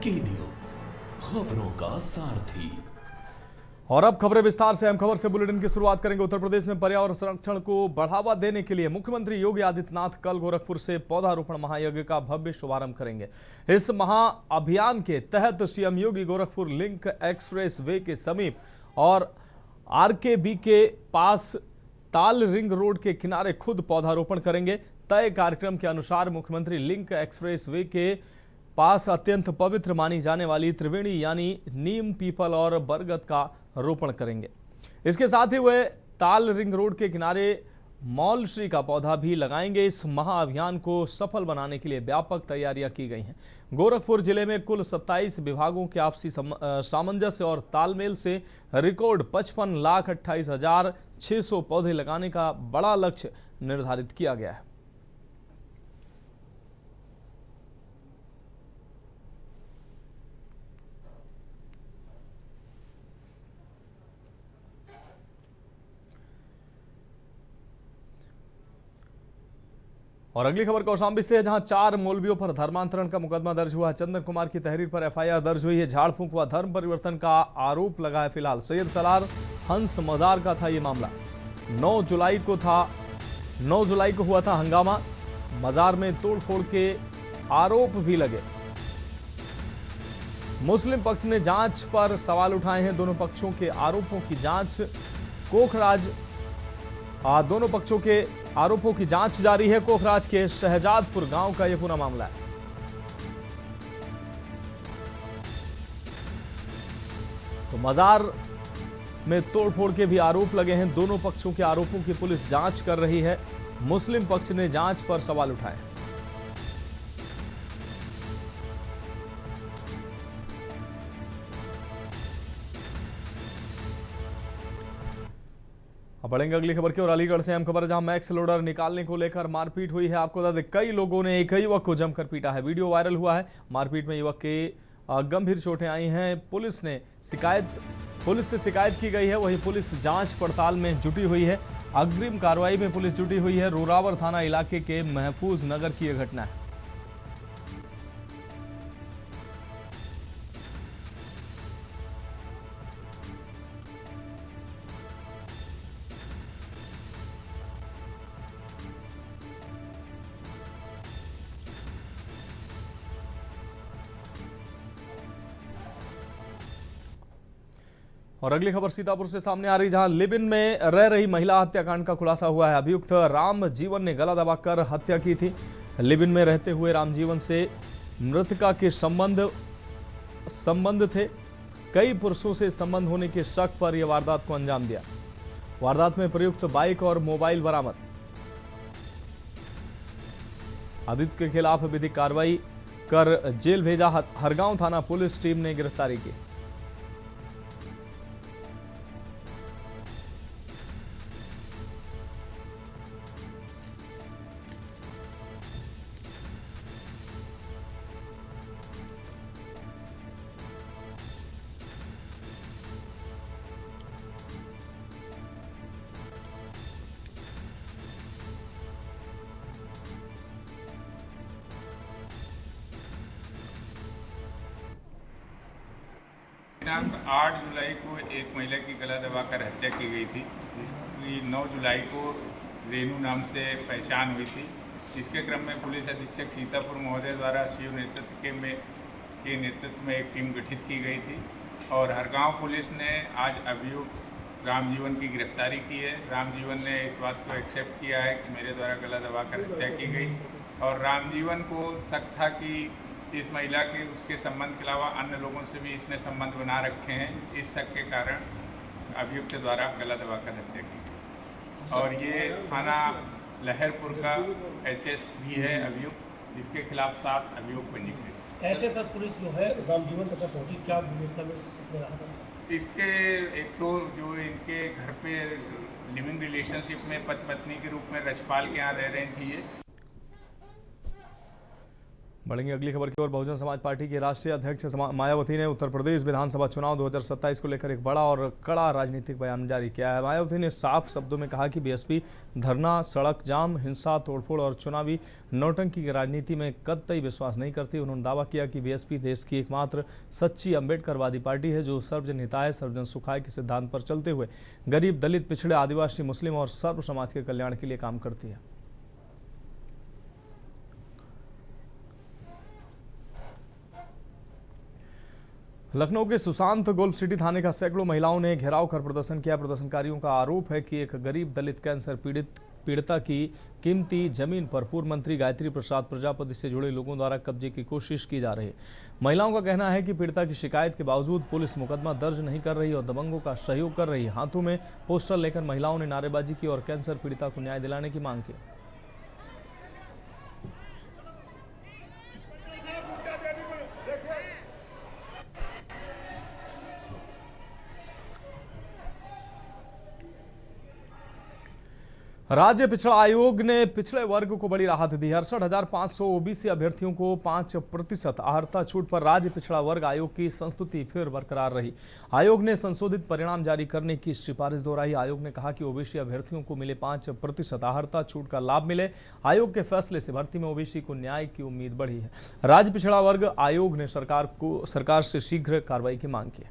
की न्यूज, खबरों का सारथी। और अब खबरें विस्तार से। अहम खबर से बुलेटिन की शुरुआत करेंगे। उत्तर प्रदेश में पर्यावरण संरक्षण को बढ़ावा देने के लिए मुख्यमंत्री योगी आदित्यनाथ कल गोरखपुर से पौधारोपण महायज्ञ का भव्य शुभारंभ करेंगे। इस महाअभियान के तहत सीएम योगी गोरखपुर लिंक एक्सप्रेस वे के समीप और आरकेबी के पास ताल रिंग रोड के किनारे खुद पौधारोपण करेंगे। तय कार्यक्रम के अनुसार मुख्यमंत्री लिंक एक्सप्रेस वे के पास अत्यंत पवित्र मानी जाने वाली त्रिवेणी यानी नीम, पीपल और बरगद का रोपण करेंगे। इसके साथ ही वे ताल रिंग रोड के किनारे मौलश्री का पौधा भी लगाएंगे। इस महाअभियान को सफल बनाने के लिए व्यापक तैयारियां की गई हैं। गोरखपुर जिले में कुल 27 विभागों के आपसी सामंजस्य और तालमेल से रिकॉर्ड 55,28,600 पौधे लगाने का बड़ा लक्ष्य निर्धारित किया गया है। और अगली खबर कौशाम्बी से है, जहां 4 मौलवियों पर धर्मांतरण का मुकदमा दर्ज हुआ है। चंदन कुमार की तहरीर पर एफआईआर दर्ज हुई है। झाड़ फूंक व धर्म परिवर्तन का आरोप लगा है। फिलहाल सैयद सलार हंस मजार का था ये मामला। 9 जुलाई को हुआ था हंगामा। मजार में तोड़फोड़ के आरोप भी लगे। मुस्लिम पक्ष ने जांच पर सवाल उठाए हैं। दोनों पक्षों के आरोपों की जांच दोनों पक्षों के आरोपों की जांच जारी है। कोखराज के शहजादपुर गांव का यह पूरा मामला है। तो मजार में तोड़फोड़ के भी आरोप लगे हैं। दोनों पक्षों के आरोपों की पुलिस जांच कर रही है। मुस्लिम पक्ष ने जांच पर सवाल उठाए। अब बढ़ेंगे अगली खबर की और अलीगढ़ से अहम खबर, जहां मैक्स लोडर निकालने को लेकर मारपीट हुई है। आपको बता दें कई लोगों ने एक युवक को जमकर पीटा है। वीडियो वायरल हुआ है। मारपीट में युवक के गंभीर चोटें आई हैं। पुलिस से शिकायत की गई है। वहीं पुलिस जांच पड़ताल में जुटी हुई है। अग्रिम कार्रवाई में पुलिस जुटी हुई है। रोरावर थाना इलाके के महफूज नगर की यह घटना है। और अगली खबर सीतापुर से सामने आ रही, जहां लिव इन में रह रही महिला हत्याकांड का खुलासा हुआ है। अभियुक्त राम जीवन ने गला दबाकर हत्या की थी। लिव इन में रहते हुए राम जीवन से मृतका के संबंध थे। कई पुरुषों से संबंध होने के शक पर यह वारदात को अंजाम दिया। वारदात में प्रयुक्त बाइक और मोबाइल बरामद। अभियुक्त के खिलाफ विधिक कार्रवाई कर जेल भेजा। हरगांव थाना पुलिस टीम ने गिरफ्तारी की। दिनांक 8 जुलाई को एक महिला की गला दबाकर हत्या की गई थी, जिसकी 9 जुलाई को रेनू नाम से पहचान हुई थी। इसके क्रम में पुलिस अधीक्षक सीतापुर महोदय द्वारा शिव नेतृत्व में एक टीम गठित की गई थी और हरगांव पुलिस ने आज अभियुक्त रामजीवन की गिरफ्तारी की है। रामजीवन ने इस बात को एक्सेप्ट किया है कि मेरे द्वारा गला दबाकर हत्या की गई और रामजीवन को शक था कि इस महिला के उसके संबंध के अलावा अन्य लोगों से भी इसने संबंध बना रखे हैं। इस शक के कारण अभियुक्त द्वारा गला दबाकर हत्या की और ये थाना लहरपुर का एचएस भी है अभियुक्त, जिसके खिलाफ 7 अभियोग पंजीकृत। कैसे सर पुलिस जो है रामजीवन तक पहुंची, क्या व्यवस्था में रहा सर? इसके एक तो जो इनके घर पे लिविंग रिलेशनशिप में पति पत्नी के रूप में रजपाल के यहाँ रह रही थी। ये बढ़ेंगे अगली खबर की ओर। बहुजन समाज पार्टी की राष्ट्रीय अध्यक्ष मायावती ने उत्तर प्रदेश विधानसभा चुनाव 2027 को लेकर एक बड़ा और कड़ा राजनीतिक बयान जारी किया है। मायावती ने साफ शब्दों में कहा कि बीएसपी धरना, सड़क जाम, हिंसा, तोड़फोड़ और चुनावी नौटंकी की राजनीति में कतई विश्वास नहीं करती। उन्होंने दावा किया कि बीएसपी देश की एकमात्र सच्ची अम्बेडकरवादी पार्टी है जो सर्वजन हिताय, सर्वजन सुखाय के सिद्धांत पर चलते हुए गरीब, दलित, पिछड़े, आदिवासी, मुस्लिम और सर्व समाज के कल्याण के लिए काम करती है। लखनऊ के सुशांत गोल्फ सिटी थाने का सैकड़ों महिलाओं ने घेराव कर प्रदर्शन किया। प्रदर्शनकारियों का आरोप है कि एक गरीब दलित कैंसर पीड़िता की कीमती जमीन पर पूर्व मंत्री गायत्री प्रसाद प्रजापति से जुड़े लोगों द्वारा कब्जे की कोशिश की जा रही है। महिलाओं का कहना है कि पीड़िता की शिकायत के बावजूद पुलिस मुकदमा दर्ज नहीं कर रही और दबंगों का सहयोग कर रही है। हाथों में पोस्टर लेकर महिलाओं ने नारेबाजी की और कैंसर पीड़िता को न्याय दिलाने की मांग की। राज्य पिछड़ा आयोग ने पिछड़े वर्ग को बड़ी राहत दी। 68,500 ओबीसी अभ्यर्थियों को 5% अहर्ता छूट पर राज्य पिछड़ा वर्ग आयोग की संस्तुति फिर बरकरार रही। आयोग ने संशोधित परिणाम जारी करने की सिफारिश दोहराई। आयोग ने कहा कि ओबीसी अभ्यर्थियों को मिले 5% अहर्ता छूट का लाभ मिले। आयोग के फैसले से भर्ती में ओबीसी को न्याय की उम्मीद बढ़ी है। राज्य पिछड़ा वर्ग आयोग ने सरकार से शीघ्र कार्रवाई की मांग की।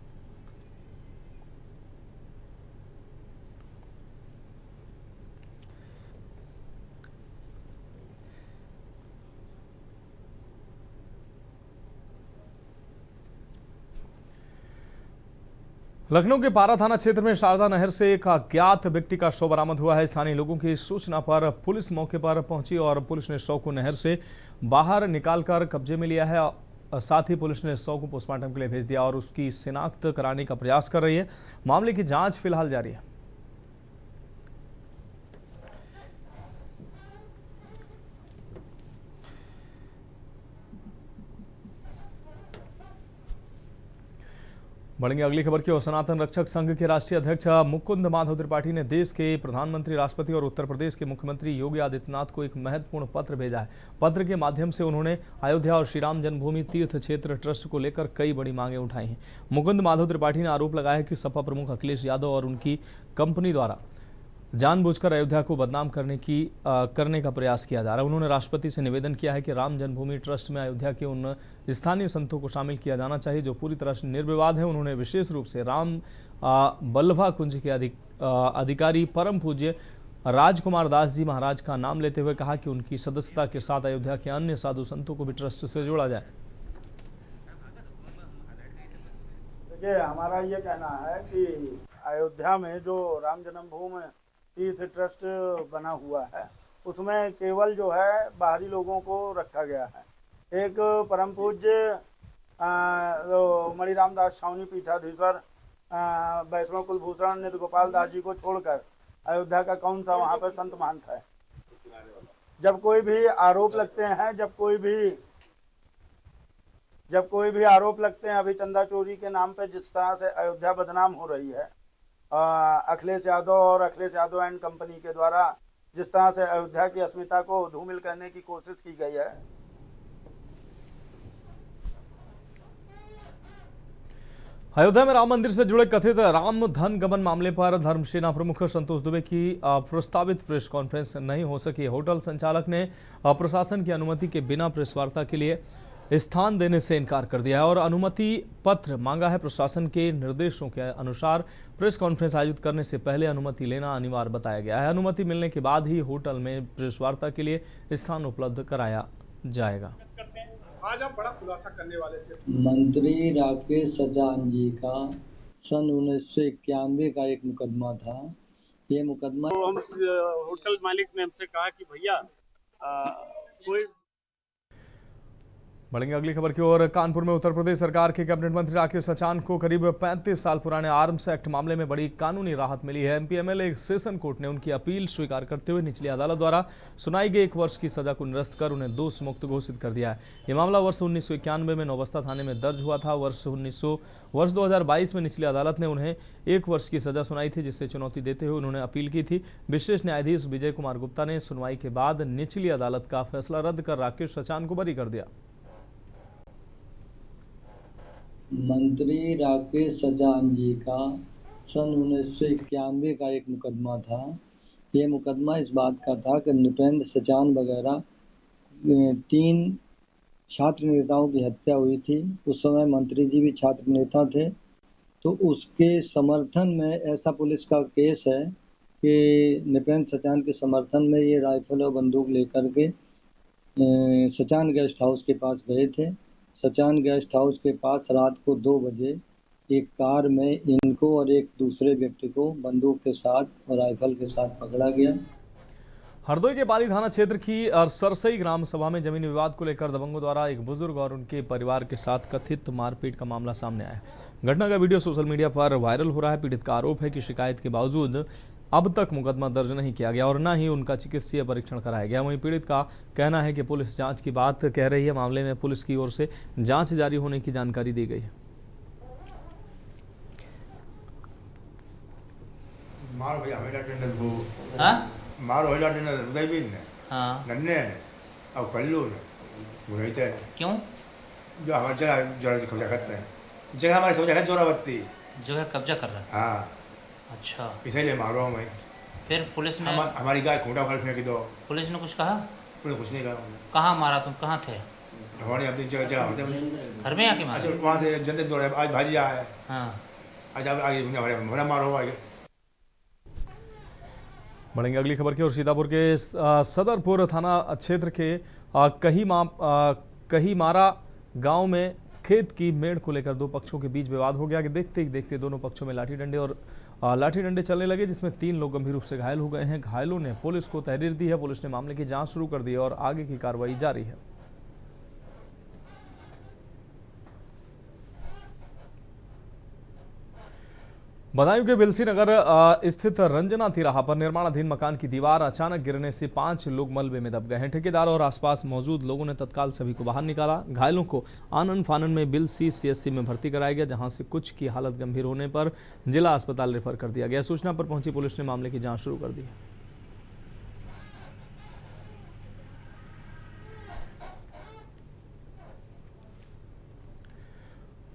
लखनऊ के पारा थाना क्षेत्र में शारदा नहर से एक अज्ञात व्यक्ति का शव बरामद हुआ है। स्थानीय लोगों की सूचना पर पुलिस मौके पर पहुंची और पुलिस ने शव को नहर से बाहर निकालकर कब्जे में लिया है। साथ ही पुलिस ने शव को पोस्टमार्टम के लिए भेज दिया और उसकी शिनाख्त कराने का प्रयास कर रही है। मामले की जांच फिलहाल जारी है। बढ़ेंगे अगली खबर की ओर। सनातन रक्षक संघ के राष्ट्रीय अध्यक्ष मुकुंद माधव त्रिपाठी ने देश के प्रधानमंत्री, राष्ट्रपति और उत्तर प्रदेश के मुख्यमंत्री योगी आदित्यनाथ को एक महत्वपूर्ण पत्र भेजा है। पत्र के माध्यम से उन्होंने अयोध्या और श्रीराम जन्मभूमि तीर्थ क्षेत्र ट्रस्ट को लेकर कई बड़ी मांगें उठाई हैं। मुकुंद माधव त्रिपाठी ने आरोप लगाया है कि सपा प्रमुख अखिलेश यादव और उनकी कंपनी द्वारा जानबूझकर अयोध्या को बदनाम करने का प्रयास किया जा रहा है। उन्होंने राष्ट्रपति से निवेदन किया है कि राम जन्मभूमि ट्रस्ट में अयोध्या के उन स्थानीय संतों को शामिल किया जाना चाहिए जो पूरी तरह से निर्विवाद है। उन्होंने विशेष रूप से राम बल्लभा कुंज के अधिकारी परम पूज्य राजकुमार दास जी महाराज का नाम लेते हुए कहा कि उनकी सदस्यता के साथ अयोध्या के अन्य साधु संतों को भी ट्रस्ट से जोड़ा जाए। देखिए, हमारा ये कहना है कि अयोध्या में जो राम जन्मभूमि तीर्थ ट्रस्ट बना हुआ है उसमें केवल जो है बाहरी लोगों को रखा गया है। एक परम पूज्य मणिराम दास छावनी पीठाधीश्वर वैष्णव कुलभूषण नित्य गोपाल दास जी को छोड़कर अयोध्या का कौन सा वहाँ पर संत मानता है। जब कोई भी आरोप लगते हैं अभी चंदा चोरी के नाम पे जिस तरह से अयोध्या बदनाम हो रही है, अखिलेश यादव और अखिलेश यादव एंड कंपनी के द्वारा जिस तरह से अयोध्या की अस्मिता को धूमिल करने की कोशिश की गई है। अयोध्या में राम मंदिर से जुड़े कथित राम धन गबन मामले पर धर्मसेना प्रमुख संतोष दुबे की प्रस्तावित प्रेस कॉन्फ्रेंस नहीं हो सकी। होटल संचालक ने प्रशासन की अनुमति के बिना प्रेस वार्ता के लिए स्थान देने से इनकार कर दिया है और अनुमति पत्र मांगा है। प्रशासन के निर्देशों के अनुसार प्रेस कॉन्फ्रेंस आयोजित करने से पहले अनुमति लेना अनिवार्य बताया गया है। अनुमति मिलने के बाद ही होटल में प्रेस वार्ता के लिए स्थान उपलब्ध कराया जाएगा। आज आप बड़ा खुलासा करने वाले थे। मंत्री राकेश सचान जी का सन 1991 का एक मुकदमा था। ये मुकदमा तो हम होटल मालिक ने हमसे कहा कि भैया कोई। बढ़ेंगे अगली खबर की ओर। कानपुर में उत्तर प्रदेश सरकार के कैबिनेट मंत्री राकेश सचान को करीब 35 साल पुराने आर्म्स एक्ट मामले में बड़ी कानूनी राहत मिली है। एमपी एमएलए सेशन कोर्ट ने उनकी अपील स्वीकार करते हुए निचली अदालत द्वारा सुनाई गई 1 वर्ष की सजा को निरस्त कर उन्हें दोष मुक्त घोषित कर दिया है। ये मामला वर्ष 1991 में नौबस्ता थाने में दर्ज हुआ था। वर्ष 2022 में निचली अदालत ने उन्हें 1 वर्ष की सजा सुनाई थी, जिससे चुनौती देते हुए उन्होंने अपील की थी। विशेष न्यायाधीश विजय कुमार गुप्ता ने सुनवाई के बाद निचली अदालत का फैसला रद्द कर राकेश सचान को बरी कर दिया। मंत्री राकेश सजान जी का सन 1991 का एक मुकदमा था। ये मुकदमा इस बात का था कि नृपेंद्र सचान वगैरह 3 छात्र नेताओं की हत्या हुई थी। उस समय मंत्री जी भी छात्र नेता थे, तो उसके समर्थन में ऐसा पुलिस का केस है कि नृपेंद्र सचान के समर्थन में ये राइफल और बंदूक लेकर के सचान गेस्ट हाउस के पास गए थे। सचान गेस्ट हाउस के पास रात को 2 बजे एक कार में इनको और एक दूसरे व्यक्ति को बंदूक के साथ और राइफल के साथ पकड़ा गया। हरदोई के पाली थाना क्षेत्र की सरसई ग्राम सभा में जमीन विवाद को लेकर दबंगों द्वारा एक बुजुर्ग और उनके परिवार के साथ कथित मारपीट का मामला सामने आया। घटना का वीडियो सोशल मीडिया पर वायरल हो रहा है। पीड़ित का आरोप है कि शिकायत के बावजूद अब तक मुकदमा दर्ज नहीं किया गया और न ही उनका चिकित्सीय परीक्षण कराया गया। वहीं पीड़ित का कहना है कि पुलिस जांच की बात कह रही है। मामले में पुलिस की ओर से जांच जारी होने की जानकारी दी गई है। मारो होला उदय भी ने नन्ने ने और कल्लू ने वो रहते हैं। क्यों? जो हमारे जगह कब्जा करते हैं, जगह हमारे कब्जा है, जोरावती जगह कब्जा कर रहा है। हाँ अच्छा, इसीलिए मारो मैं। फिर पुलिस ने हमारी गाय खूंटा उखाड़ फेंक दो। पुलिस ने कुछ कहा? पुलिस कुछ नहीं कहा। कहाँ मारा तुम? कहाँ थे? हमारे अपनी जगह होते घर में आके मारा? अच्छा, वहाँ से जनता दौड़े, आज भाजी आए। हाँ, आज आगे हमारे मारो आगे। बढ़ेंगे अगली खबर की ओर। सीतापुर के सदरपुर थाना क्षेत्र के कहीमारा गांव में खेत की मेड़ को लेकर 2 पक्षों के बीच विवाद हो गया कि देखते ही देखते दोनों पक्षों में लाठी डंडे चलने लगे, जिसमें 3 लोग गंभीर रूप से घायल हो गए हैं। घायलों ने पुलिस को तहरीर दी है। पुलिस ने मामले की जांच शुरू कर दी है और आगे की कार्रवाई जारी है। बदायूं के बिलसी नगर स्थित रंजना तिराहा पर निर्माणाधीन मकान की दीवार अचानक गिरने से 5 लोग मलबे में दब गए हैं। ठेकेदार और आसपास मौजूद लोगों ने तत्काल सभी को बाहर निकाला। घायलों को आनन फानन में बिलसी सीएचसी में भर्ती कराया गया, जहां से कुछ की हालत गंभीर होने पर जिला अस्पताल रेफर कर दिया गया। सूचना पर पहुंची पुलिस ने मामले की जाँच शुरू कर दी है।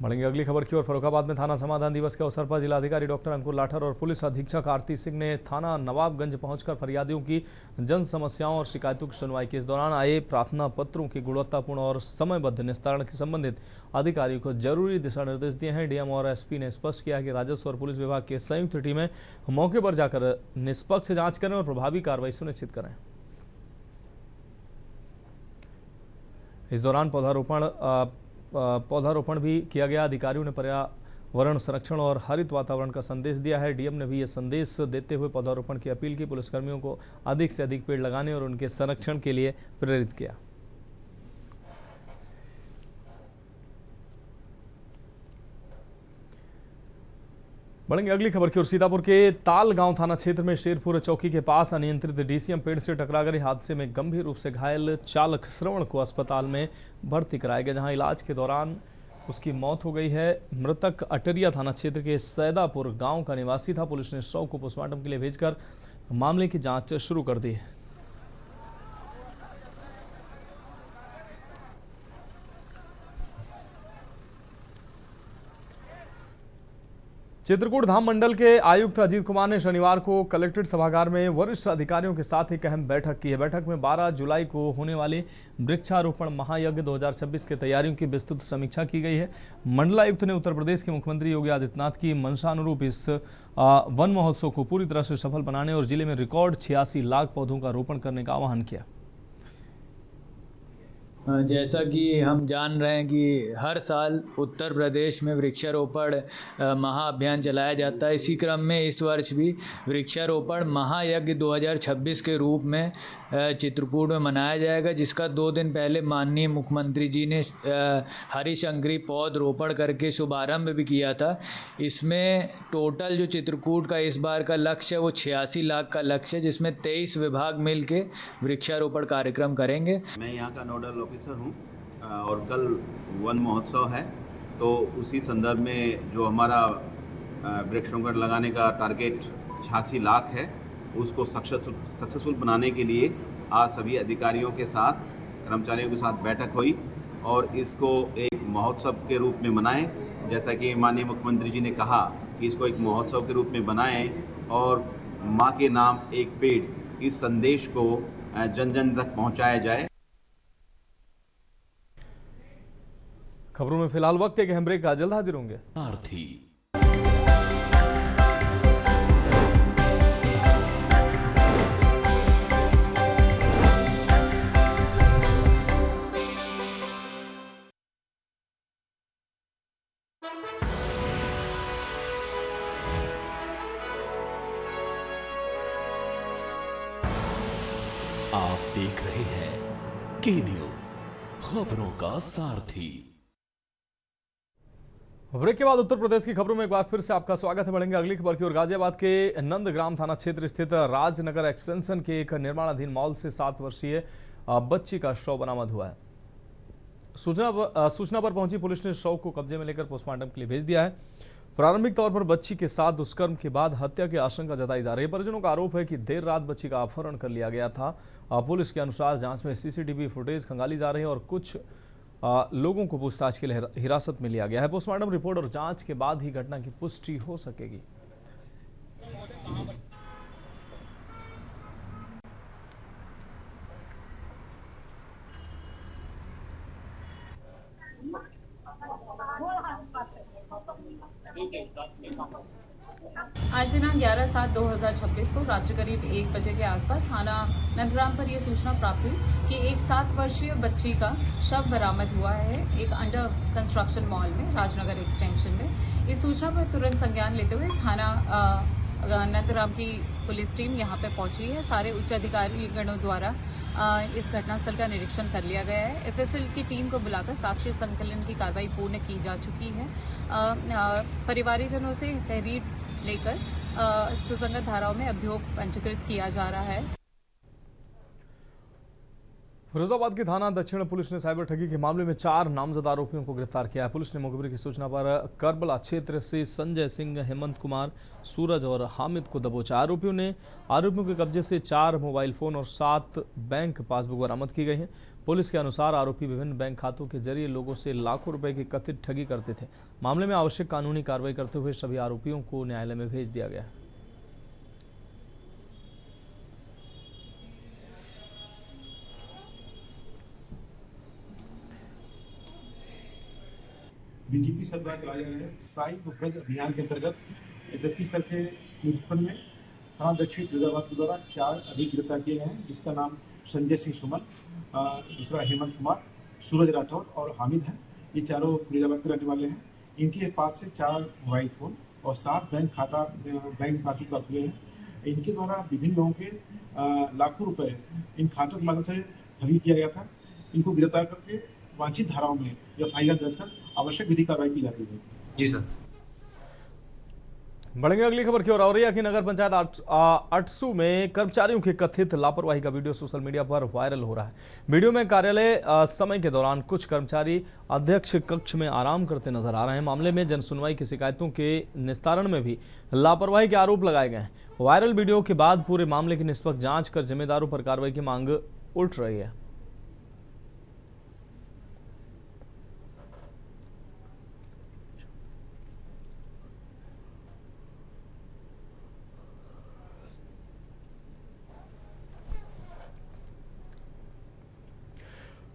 बढ़ेंगे अगली खबर की ओर। फर्रुखाबाद में थाना समाधान दिवस के अवसर पर जिलाधिकारी डॉक्टर अंकुर लाठर और पुलिस अधीक्षक आरती सिंह ने थाना नवाबगंज पहुंचकर फरियादियों की जन समस्याओं और शिकायतों की सुनवाई की। इस दौरान आए प्रार्थना पत्रों की गुणवत्तापूर्ण और समयबद्ध निस्तारण के संबंधित अधिकारियों को जरूरी दिशा निर्देश दिए हैं। डीएम और एसपी ने स्पष्ट किया कि राजस्व और पुलिस विभाग की संयुक्त टीमें मौके पर जाकर निष्पक्ष जाँच करें और प्रभावी कार्रवाई सुनिश्चित करें। इस दौरान पौधारोपण भी किया गया। अधिकारियों ने पर्यावरण संरक्षण और हरित वातावरण का संदेश दिया है। डीएम ने भी ये संदेश देते हुए पौधारोपण की अपील की। पुलिसकर्मियों को अधिक से अधिक पेड़ लगाने और उनके संरक्षण के लिए प्रेरित किया। बढ़ेंगे अगली खबर की ओर। सीतापुर के तालगांव थाना क्षेत्र में शेरपुर चौकी के पास अनियंत्रित डीसीएम पेड़ से टकरा गए। हादसे में गंभीर रूप से घायल चालक श्रवण को अस्पताल में भर्ती कराया गया, जहां इलाज के दौरान उसकी मौत हो गई है। मृतक अटरिया थाना क्षेत्र के सैदापुर गांव का निवासी था। पुलिस ने शव को पोस्टमार्टम के लिए भेजकर मामले की जांच शुरू कर दी है। चित्रकूट धाम मंडल के आयुक्त अजीत कुमार ने शनिवार को कलेक्ट्रेट सभागार में वरिष्ठ अधिकारियों के साथ एक अहम बैठक की है। बैठक में 12 जुलाई को होने वाले वृक्षारोपण महायज्ञ 2026 की तैयारियों की विस्तृत समीक्षा की गई है। मंडलायुक्त ने उत्तर प्रदेश के मुख्यमंत्री योगी आदित्यनाथ की मंशानुरूप इस वन महोत्सव को पूरी तरह से सफल बनाने और जिले में रिकॉर्ड 86 लाख पौधों का रोपण करने का आह्वान किया। जैसा कि हम जान रहे हैं कि हर साल उत्तर प्रदेश में वृक्षारोपण महाअभियान चलाया जाता है। इसी क्रम में इस वर्ष भी वृक्षारोपण महायज्ञ 2026 के रूप में चित्रकूट में मनाया जाएगा, जिसका 2 दिन पहले माननीय मुख्यमंत्री जी ने हरिशंकरी पौधरोपण करके शुभारंभ भी किया था। इसमें टोटल जो चित्रकूट का इस बार का लक्ष्य है वो 86 लाख का लक्ष्य है, जिसमें 23 विभाग मिल के वृक्षारोपण कार्यक्रम करेंगे। मैं यहाँ का नोडल ऑफिसर हूँ और कल वन महोत्सव है, तो उसी संदर्भ में जो हमारा वृक्षारोपण लगाने का टारगेट 86 लाख है, उसको सक्सेसफुल बनाने के लिए आज सभी अधिकारियों के साथ, कर्मचारियों के साथ बैठक हुई और इसको एक महोत्सव के रूप में मनाएं। जैसा कि माननीय मुख्यमंत्री जी ने कहा कि इसको एक महोत्सव के रूप में बनाएं और माँ के नाम एक पेड़, इस संदेश को जन जन तक पहुंचाया जाए। खबरों में फिलहाल वक्त है कि हम ब्रेक का जल्द हाजिर होंगे। सारथी आप देख रहे हैं के न्यूज, खबरों का सारथी। ब्रेक के बाद उत्तर प्रदेश की खबरों में एक बार फिर से आपका स्वागत है। बढ़ेंगे अगली खबर की ओर। गाजियाबाद के नंदग्राम थाना क्षेत्र स्थित राजनगर एक्सटेंशन के एक निर्माणाधीन मॉल से 7 वर्षीय बच्ची का शव बरामद हुआ है। सूचना पर पहुंची पुलिस ने शव को कब्जे में लेकर पोस्टमार्टम के लिए भेज दिया है। प्रारंभिक तौर पर बच्ची के साथ दुष्कर्म के बाद हत्या की आशंका जताई जा रही है। परिजनों का आरोप है कि देर रात बच्ची का अपहरण कर लिया गया था। पुलिस के अनुसार जांच में सीसीटीवी फुटेज खंगाली जा रही है और कुछ लोगों को पूछताछ के लिए हिरासत में लिया गया है। पोस्टमार्टम रिपोर्ट और जांच के बाद ही घटना की पुष्टि हो सकेगी। आज दिनांक 11/7/2026 को रात्रि करीब 1 बजे के आसपास थाना नंदग्राम पर यह सूचना प्राप्त हुई कि एक 7 वर्षीय बच्ची का शव बरामद हुआ है एक अंडर कंस्ट्रक्शन मॉल में, राजनगर एक्सटेंशन में। इस सूचना पर तुरंत संज्ञान लेते हुए थाना नंदग्राम की पुलिस टीम यहां पर पहुंची है। सारे उच्च अधिकारी गणों द्वारा इस घटनास्थल का निरीक्षण कर लिया गया है। एफएसएल की टीम को बुलाकर साक्ष्य संकलन की कार्रवाई पूर्ण की जा चुकी है। परिवारीजनों से तहरीर लेकर सुसंगत धाराओं में अभियोग पंजीकृत किया जा रहा है। फिरोजाबाद की थाना दक्षिण पुलिस ने साइबर ठगी के मामले में 4 नामजद आरोपियों को गिरफ्तार किया है। पुलिस ने मुखबिर की सूचना पर करबला क्षेत्र से संजय सिंह, हेमंत कुमार, सूरज और हामिद को दबोचा। आरोपियों के कब्जे से 4 मोबाइल फोन और 7 बैंक पासबुक बरामद की गई है। पुलिस के अनुसार आरोपी विभिन्न बैंक खातों के जरिए लोगों से लाखों रुपए की कथित ठगी करते थे। मामले में आवश्यक कानूनी कार्रवाई करते हुए सभी आरोपियों को न्यायालय में भेज दिया गया है। डीजीपी सर द्वारा चलाए जा रहे साइबर अपराध अभियान के अंतर्गत एसएसपी सर के नेतृत्व में थाना दक्षिण फिरोजाबाद के द्वारा 4 अधिक गिरफ्तार किए गए हैं, जिसका नाम संजय सिंह सुमन, दूसरा हेमंत कुमार, सूरज राठौर और हामिद हैं। ये चारों फिरोजाबाद के रहने वाले हैं। इनके पास से 4 मोबाइल फ़ोन और 7 बैंक पासबुक प्राप्त हुए हैं। इनके द्वारा विभिन्न लोगों के लाखों रुपए इन खातों के माध्यम से ठगी किया गया था। इनको गिरफ्तार करके वांछित धाराओं में एफआईआर दर्ज कर आवश्यक विधि कार्रवाई की जा रही है। जी सर। बढ़ेंगे अगली खबर की ओर। औरैया की नगर पंचायत अटसू में कर्मचारियों की कथित लापरवाही का वीडियो सोशल मीडिया पर वायरल हो रहा है। वीडियो में कार्यालय समय के दौरान कुछ कर्मचारी अध्यक्ष कक्ष में आराम करते नजर आ रहे हैं। मामले में जनसुनवाई की शिकायतों के निस्तारण में भी लापरवाही के आरोप लगाए गए हैं। वायरल वीडियो के बाद पूरे मामले की निष्पक्ष जांच कर जिम्मेदारों पर कार्रवाई की मांग उठ रही है।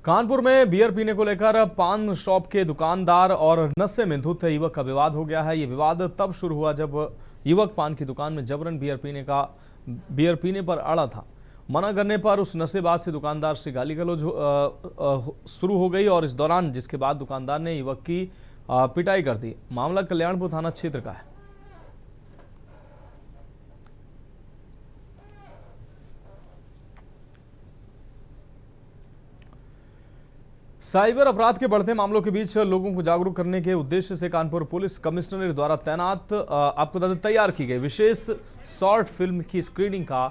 कानपुर में बियर पीने को लेकर पान शॉप के दुकानदार और नशे में धुत युवक का विवाद हो गया है। ये विवाद तब शुरू हुआ जब युवक पान की दुकान में जबरन बियर पीने पर अड़ा था। मना करने पर उस नशेबाज से दुकानदार से गाली गलौज शुरू हो गई और इस दौरान जिसके बाद दुकानदार ने युवक की पिटाई कर दी। मामला कल्याणपुर थाना क्षेत्र का है। साइबर अपराध के बढ़ते मामलों के बीच लोगों को जागरूक करने के उद्देश्य से कानपुर पुलिस कमिश्नरेट द्वारा तैनात आपको बता दें तैयार की गई विशेष शॉर्ट फिल्म की स्क्रीनिंग का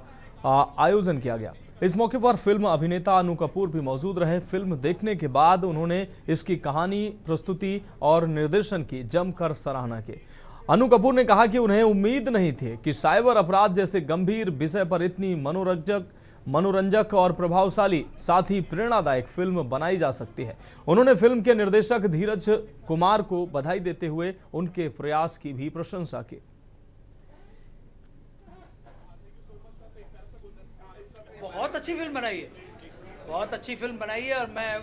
आयोजन किया गया। इस मौके पर फिल्म अभिनेता अनु कपूर भी मौजूद रहे। फिल्म देखने के बाद उन्होंने इसकी कहानी, प्रस्तुति और निर्देशन की जमकर सराहना की। अनु कपूर ने कहा कि उन्हें उम्मीद नहीं थी कि साइबर अपराध जैसे गंभीर विषय पर इतनी मनोरंजक मनोरंजक और प्रभावशाली साथ ही प्रेरणादायक फिल्म बनाई जा सकती है। उन्होंने फिल्म के निर्देशक धीरज कुमार को बधाई देते हुए उनके प्रयास की भी प्रशंसा की। बहुत अच्छी फिल्म बनाई है, बहुत अच्छी फिल्म बनाई है और मैं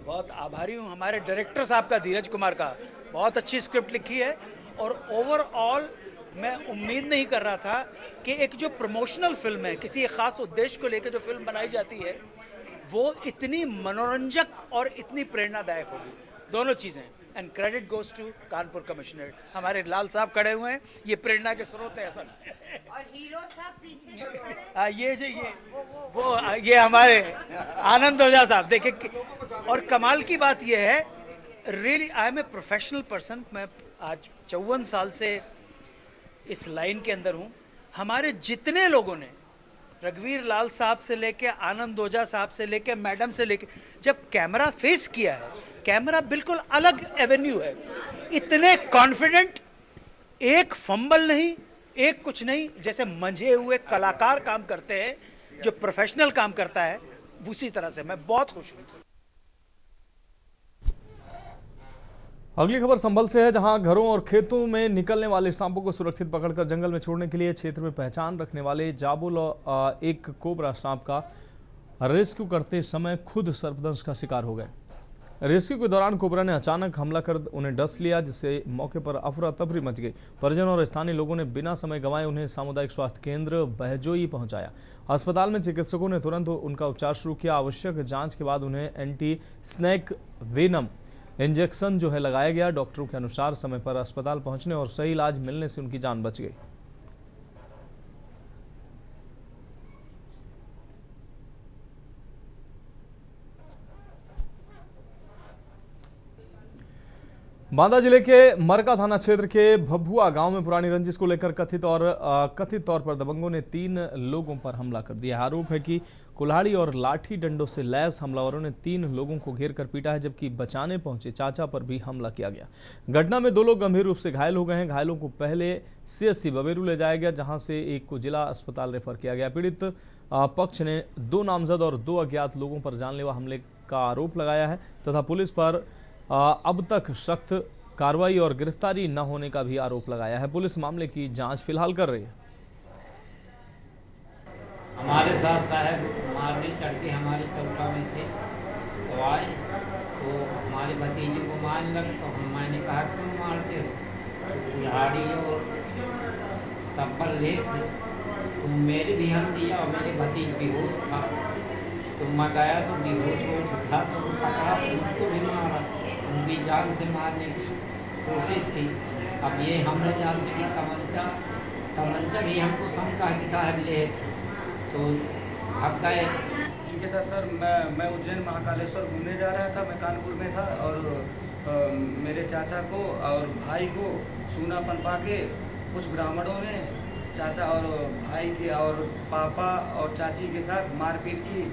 बहुत आभारी हूँ हमारे डायरेक्टर साहब का, धीरज कुमार का। बहुत अच्छी स्क्रिप्ट लिखी है और ओवरऑल मैं उम्मीद नहीं कर रहा था कि एक जो प्रमोशनल फिल्म है, किसी एक ख़ास उद्देश्य को लेकर जो फिल्म बनाई जाती है, वो इतनी मनोरंजक और इतनी प्रेरणादायक होगी। दोनों चीज़ें। And credit goes to Kanpur commissioner. हमारे लाल साहब खड़े हुए हैं, ये प्रेरणा के स्रोत है ऐसा। और हीरो साहब पीछे ये हमारे आनंद ओझा साहब। देखिए, और कमाल की बात ये है, really I am a professional person. मैं आज 54 साल से इस लाइन के अंदर हूँ। हमारे जितने लोगों ने, रघुवीर लाल साहब से लेके आनंद ओझा साहब से लेके मैडम से लेके, जब कैमरा फेस किया है, कैमरा बिल्कुल अलग एवेन्यू है। इतने कॉन्फिडेंट, एक फंबल नहीं, एक कुछ नहीं, जैसे मंझे हुए कलाकार काम करते हैं, जो प्रोफेशनल काम करता है, उसी तरह से मैं बहुत खुश हूँ। अगली खबर संभल से है, जहां घरों और खेतों में निकलने वाले सांपों को सुरक्षित पकड़कर जंगल में छोड़ने के लिए क्षेत्र में पहचान रखने वाले जाबुल एक कोबरा सांप का रेस्क्यू करते समय खुद सर्पदंश का शिकार हो गए। रेस्क्यू के दौरान कोबरा ने अचानक हमला कर उन्हें डस लिया, जिससे मौके पर अफरा तफरी मच गई। परिजन और स्थानीय लोगों ने बिना समय गंवाए उन्हें सामुदायिक स्वास्थ्य केंद्र बहजोई पहुंचाया। अस्पताल में चिकित्सकों ने तुरंत उनका उपचार शुरू किया। आवश्यक जांच के बाद उन्हें एंटी स्नेक वेनम इंजेक्शन लगाया गया। डॉक्टरों के अनुसार समय पर अस्पताल पहुंचने और सही इलाज मिलने से उनकी जान बच गई। बांदा जिले के मरका थाना क्षेत्र के भभुआ गांव में पुरानी रंजिश को लेकर कथित तौर पर दबंगों ने 3 लोगों पर हमला कर दिया। आरोप है कि कुल्हाड़ी और लाठी डंडों से लैस हमलावरों ने 3 लोगों को घेर कर पीटा है, जबकि बचाने पहुंचे चाचा पर भी हमला किया गया। घटना में 2 लोग गंभीर रूप से घायल हो गए हैं। घायलों को पहले CSC बबेरू ले जाया गया, जहां से एक को जिला अस्पताल रेफर किया गया। पीड़ित पक्ष ने 2 नामजद और 2 अज्ञात लोगों पर जानलेवा हमले का आरोप लगाया है तथा पुलिस पर अब तक सख्त कार्रवाई और गिरफ्तारी न होने का भी आरोप लगाया है। पुलिस मामले की जांच फिलहाल कर रही है। हमारे साथ साहब मारने चढ़ के हमारे चौका में से तो आए, तो हमारे भतीजे को मारने लगे। तो मैंने कहा क्यों मारते हो, कुल्हाड़ी और सब्बल ले थे, तो मेरे भी हम दिया और मेरे भतीज बेहोश था। तो मैं गया तो बेहोश था, तो पकड़ा, उनको भी मारा। उनकी जान से मारने की कोशिश थी। अब ये हमने जानते कि तमंचा भी हमको शंका कि साहब ले थे, तो भाग गए। इनके साथ सर मैं उज्जैन महाकालेश्वर घूमने जा रहा था। मैं कानपुर में था और मेरे चाचा को और भाई को सूना पनपा के कुछ ब्राह्मणों ने चाचा और भाई के और पापा और चाची के साथ मारपीट की,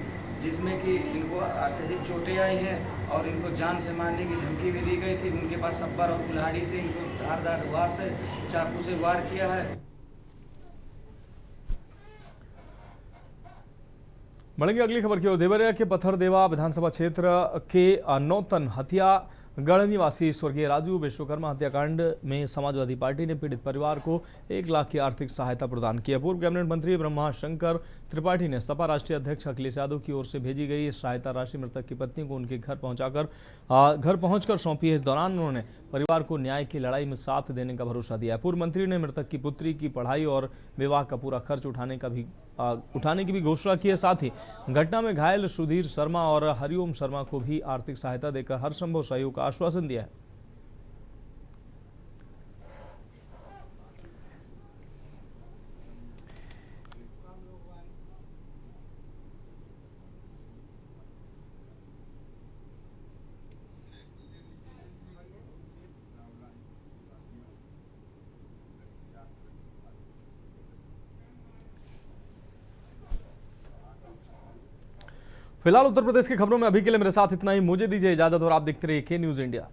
जिसमें कि इनको अत्यधिक चोटें आई हैं और इनको जान से मारने की धमकी भी दी गई थी। उनके पास सब्बर और कुल्हाड़ी से इनको धारदार वार से चाकू से वार किया है। बढ़ेंगे अगली खबर की ओर। देवरिया के पत्थरदेवा विधानसभा क्षेत्र के नौतन हथिया गढ़ निवासी स्वर्गीय राजू विश्वकर्मा हत्याकांड में समाजवादी पार्टी ने पीड़ित परिवार को 1 लाख की आर्थिक सहायता प्रदान की है। पूर्व कैबिनेट मंत्री ब्रह्मा शंकर त्रिपाठी ने सपा राष्ट्रीय अध्यक्ष अखिलेश यादव की ओर से भेजी गई सहायता राशि मृतक की पत्नी को उनके घर पहुंचकर सौंपी है। इस दौरान उन्होंने परिवार को न्याय की लड़ाई में साथ देने का भरोसा दिया। पूर्व मंत्री ने मृतक की पुत्री की पढ़ाई और विवाह का पूरा खर्च उठाने की भी घोषणा की है। साथ ही घटना में घायल सुधीर शर्मा और हरिओम शर्मा को भी आर्थिक सहायता देकर हर संभव सहयोग का आश्वासन दिया है। फिलहाल उत्तर प्रदेश की खबरों में अभी के लिए मेरे साथ इतना ही। मुझे दीजिए इजाजत और आप देखते रहिए के न्यूज़ इंडिया।